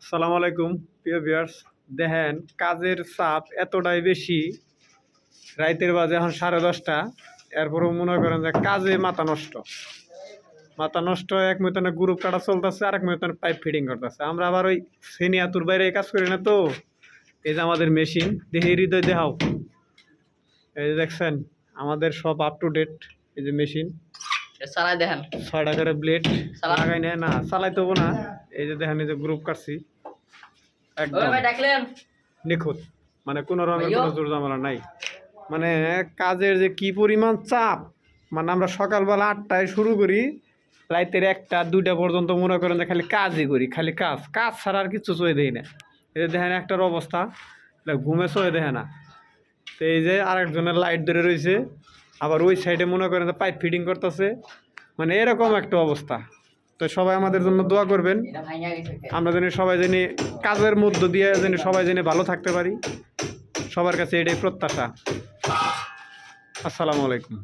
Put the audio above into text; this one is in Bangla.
আসসালামু আলাইকুম প্রিয় ভিউয়ার্স। দেখেন কাজের চাপ এতটাই বেশি, রাইতের বাজে এখন 10:30। এরপরও মনে করেন যে কাজে মাথা নষ্ট। এক মতনে গ্রুপ কাটা চলতেছে, আরেক মতনে পাইপ ফিটিং করতেছে। আমরা আবার ওই সেনিয়াতুর বাইরে কাজ করি না তো। এই যে আমাদের মেশিন দেহে হৃদয় দেখাও, এই যে দেখছেন আমাদের সব আপ টু ডেট। এই যে মেশিন চালাই দেখেন 6টা করে ব্লেড লাগাই নেয় না, চালাইতে হবো না। এই যে দেখেন এই যে গ্রুপ কাটছি একদম নিখুঁত, মানে কোনো রকমের কোনো জোর ঝামেলা নাই। মানে কাজের যে কি পরিমাণ চাপ, মানে আমরা সকালবেলা 8টায় শুরু করি, রাতের 1টা 2টা পর্যন্ত মনে করেন যে খালি কাজই করি, খালি কাজ কাজ ছাড়া আর কিছু চয়ে দেয় না। এই যে দেখেন একটার অবস্থা, ঘুমে চয়ে দেখে না। তো এই যে আরেকজনের লাইট ধরে রয়েছে, আবার ওই সাইডে মনে করেন যে পাইপ ফিটিং করতেছে, মানে এরকম একটা অবস্থা। তো সবাই আমাদের জন্য দোয়া করবেন, আমরা যেন সবাই জানি কাজের মধ্য দিয়ে যেন সবাই জানি ভালো থাকতে পারি। সবার কাছে এটাই প্রত্যাশা। আসসালামু আলাইকুম।